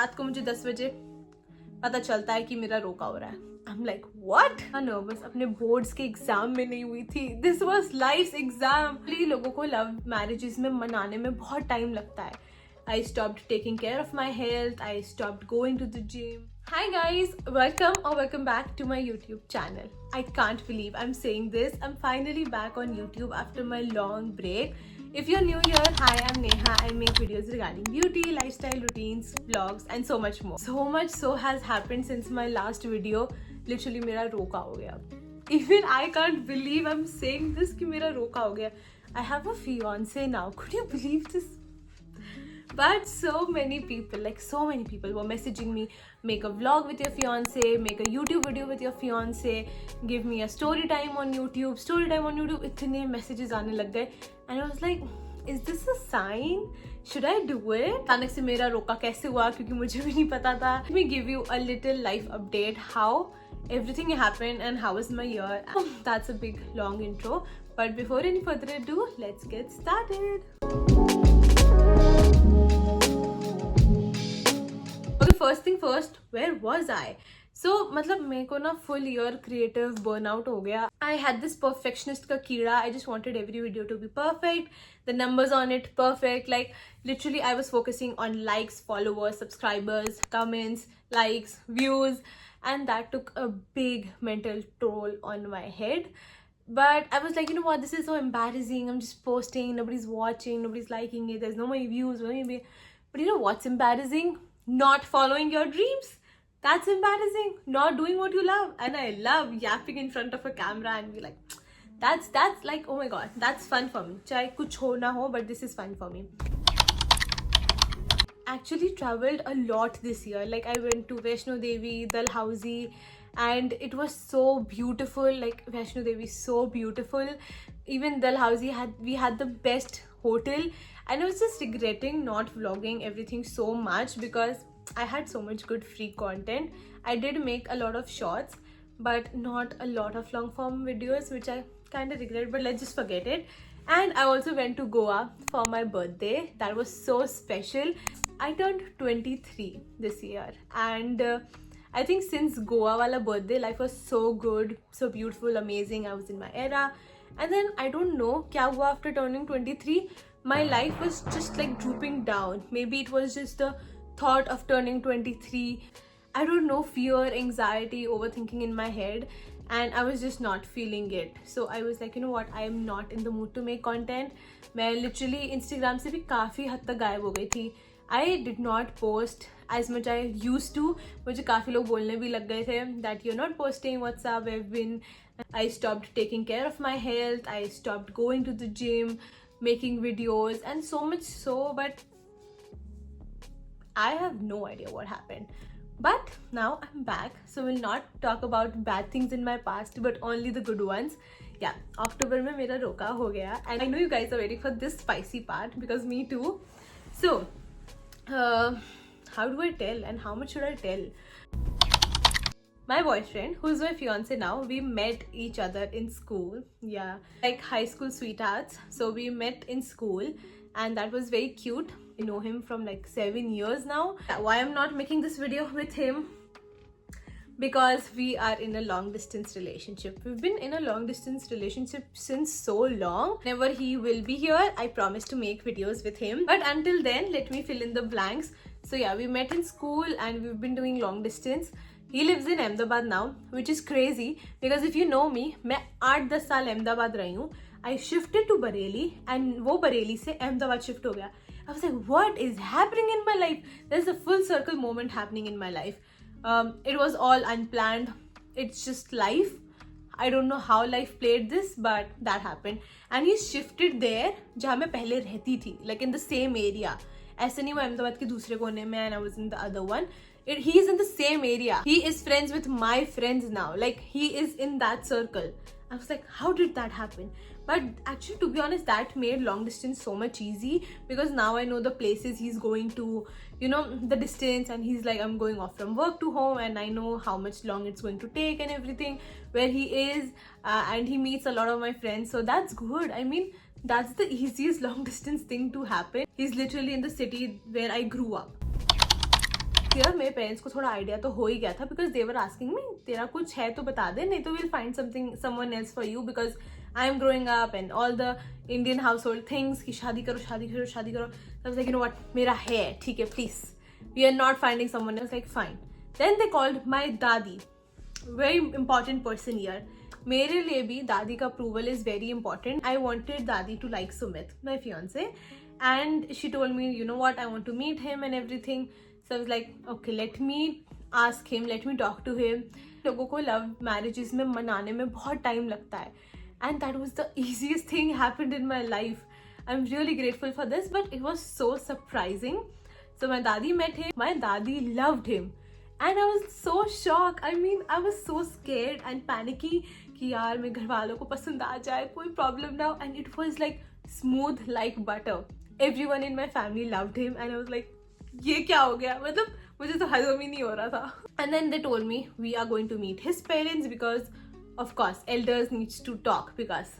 रात को मुझे 10 बजे पता चलता है कि मेरा रोका हो रहा है। I'm like, what? नर्वस अपने बोर्ड्स के एग्जाम में नहीं हुई थी। This was life exam. लोगों को लव मैरिजेस में मनाने में बहुत टाइम लगता है। I stopped taking care of my health. I stopped going to the gym. Hi guys, welcome back to my YouTube channel. I can't believe I'm saying this. I'm finally back on YouTube after my long break. If you're new here, hi, I'm Neha. I make videos regarding beauty, lifestyle routines, vlogs and so much more. So much so has happened since my last video. Literally मेरा रोका हो गया. Even I can't believe I'm saying this कि मेरा रोका हो गया. I have a fiance now. Could you believe this? But so many people were messaging me, make a vlog with your fiance, make a YouTube video with your fiance, give me a story time on YouTube. इतने messages आने लग गए and I was like, is this a sign? Should I do it? अचानक से मेरा रोका कैसे हुआ क्योंकि मुझे भी नहीं पता था. Let me give you a little life update, how everything happened and how was my year. That's a big long intro, but before any further ado, let's get started. Okay, first thing first, where was I? So मतलब मेरे को ना full year creative burnout हो गया. I had this perfectionist का कीड़ा. I just wanted every video to be perfect, the numbers on it perfect. Like literally I was focusing on likes, followers, subscribers, comments, likes, views, and that took a big mental toll on my head. But I was like, you know what, this is so embarrassing. I'm just posting, nobody's watching, nobody's liking it, there's no more views. But you know what's embarrassing? Not following your dreams. That's embarrassing. Not doing what you love. And I love yapping in front of a camera and be like, that's like, oh my god, that's fun for me. Chahe kuch ho na ho, but this is fun for me. Actually traveled a lot this year. Like I went to Vaishno Devi, Dalhousie, and it was so beautiful. Like Vaishno Devi, so beautiful. Even Dalhousie we had the best hotel, and I was just regretting not vlogging everything so much because I had so much good free content. I did make a lot of shorts, but not a lot of long form videos, which I kind of regret, but let's just forget it. And I also went to Goa for my birthday. That was so special. I turned 23 this year, and I think since Goa wala birthday, life was so good, so beautiful, amazing. I was in my era. And then I don't know kya hua after turning 23. My life was just like drooping down. Maybe it was just the thought of turning 23. I don't know, fear, anxiety, overthinking in my head, and I was just not feeling it. So I was like, you know what, I am not in the mood to make content. मैं literally Instagram से भी काफ़ी हद तक गायब हो गई थी. I did not post as much I used to. मुझे काफ़ी लोग बोलने भी लग गए थे that you're not posting, what's up, I've been. I stopped taking care of my health. I stopped going to the gym, making videos, and so much so, but I have no idea what happened. But now I'm back, so we'll not talk about bad things in my past, but only the good ones. Yeah, October में मेरा रोका हो गया, and I know you guys are waiting for this spicy part because me too. So, how do I tell, and how much should I tell? My boyfriend, who's my fiance now, we met each other in school. Yeah, like high school sweethearts. So we met in school, and that was very cute. I know him from like 7 years now. Why I'm not making this video with him? Because we are in a long distance relationship. We've been in a long distance relationship since so long. Whenever he will be here, I promise to make videos with him. But until then, let me fill in the blanks. So yeah, we met in school and we've been doing long distance. He lives in Ahmedabad now, which is crazy because if you know me, मैं 8-10 साल अहमदाबाद रही हूँ. I shifted to Bareilly and वो बरेली से Ahmedabad shift हो गया. I was like, what is happening in my life? There's a full circle moment happening in my life. It was all unplanned. It's just life. I don't know how life played this, but that happened. And he shifted there, जहाँ मैं पहले रहती थी, like in the same area. ऐसे नहीं वो अहमदाबाद के दूसरे कोने में and I was in the other one. He is in the same area. He is friends with my friends now. Like he is in that circle. I was like, how did that happen? But actually, to be honest, that made long distance so much easy because now I know the places he's going to, you know, the distance, and he's like, I'm going off from work to home and I know how much long it's going to take and everything, where he is, and he meets a lot of my friends. So that's good. I mean, that's the easiest long distance thing to happen. He's literally in the city where I grew up. here मेरे parents को थोड़ा idea तो हो ही गया था, because they were asking me तेरा कुछ है तो बता दे, नहीं तो will find something someone else for you, because I am growing up and all the Indian house hold things कि शादी करो शादी करो शादी करो. So I was like, you know what, मेरा है, ठीक है, please, we are not finding someone else. Like fine. Then they called my दादी, वेरी इंपॉर्टेंट पर्सन ईयर. मेरे लिए भी दादी का approval is very important. I wanted दादी to like Sumit, my fiancée, and she told me, you know what, I want to meet him and everything. So I was like, okay, let me ask him, let me talk to him. लोगों को love marriages में मनाने में बहुत time लगता है, and that was the easiest thing happened in my life. I'm really grateful for this, but it was so surprising. So my dadi met him, my dadi loved him, and I was so shocked. I mean, I was so scared and panicky कि यार मेरे घर वालों को पसंद आ जाए, कोई problem ना हो. And it was like smooth like butter. Everyone in my family loved him, and I was like, ये क्या हो गया, मतलब मुझे तो हजम ही नहीं हो रहा था. And then they told me we are going to meet his parents because of course elders needs to talk, because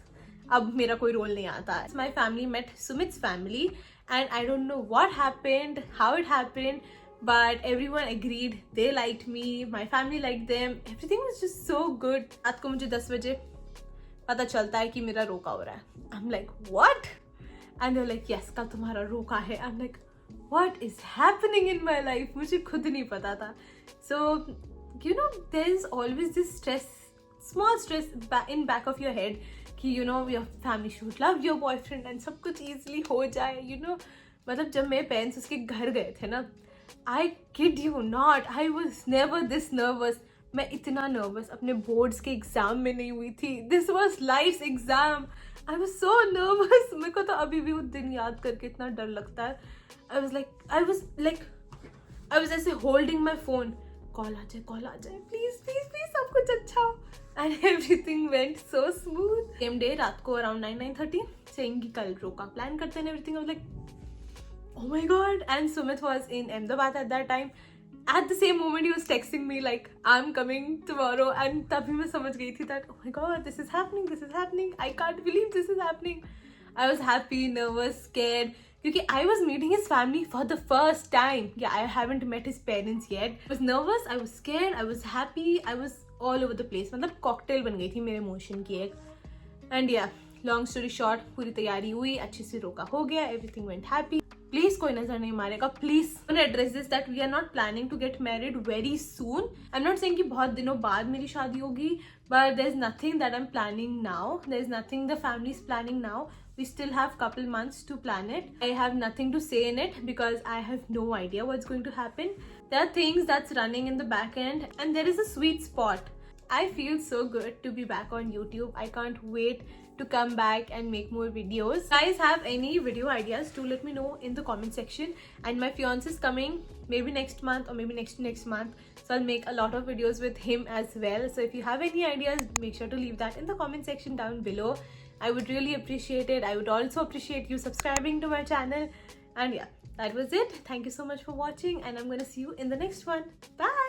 अब मेरा कोई रोल नहीं आता. My family met Sumit's family, and I don't know what happened, how it happened, but everyone agreed they liked me, my family liked them, everything was just so good. रात को मुझे 10 बजे पता चलता है कि मेरा रोका हो रहा है. I'm like, what? And they're like, yes, कल तुम्हारा रोका है. I'm like, what is happening in my life? मुझे खुद नहीं पता था. So, you know, there is always this stress, small stress in back of your head कि you know your family should love your boyfriend and सब कुछ easily हो जाए, you know. मतलब जब मेरे पेरेंट्स उसके घर गए थे ना, I kid you not, I was never this nervous. मैं इतना नर्वस अपने बोर्ड्स के एग्जाम में नहीं हुई थी. This was life exam. I was so nervous. मेरे को तो अभी भी वो दिन याद करके इतना डर लगता है. आई वॉज ऐसे होल्डिंग माई फोन, कॉल आ जाए प्लीज प्लीज प्लीज, सब कुछ अच्छा हो. And everything went so smooth. Same day रात को अराउंड 9-9:30 सेइंग कि कल रोका प्लान करते हैं. Everything I was like, oh my god. And Sumit was in Ahmedabad at that time. At the same moment he was texting me like, I'm coming tomorrow, and तभी मैं समझ गई थी that oh my god, this is happening, I can't believe this is happening. I was happy, nervous, scared, क्योंकि I was meeting his family for the first time. Yeah, I haven't met his parents yet. I was nervous, I was scared, I was happy, I was all over the place. मतलब cocktail बन गई थी मेरे emotion की एक. And yeah, long story short, पूरी तैयारी हुई, अच्छे से रोका हो गया, everything went happy. प्लीज कोई नजर नहीं मारेगा, please. Address this that we are not planning to get married very soon. I am not saying कि बहुत दिनों बाद मेरी शादी होगी, but there is nothing that I am planning now. There is nothing the family is planning now. We still have couple months to plan it. I have nothing to say in it because I have no idea what's going to happen. There are things that's running in the back end, and there is a sweet spot. I feel so good to be back on YouTube. I can't wait to come back and make more videos. Guys have any video ideas, do let me know in the comment section. And my fiance is coming maybe next month or maybe next month, so I'll make a lot of videos with him as well. So if you have any ideas, make sure to leave that in the comment section down below. I would really appreciate it. I would also appreciate you subscribing to my channel. And yeah, that was it. Thank you so much for watching, and I'm gonna see you in the next one. Bye.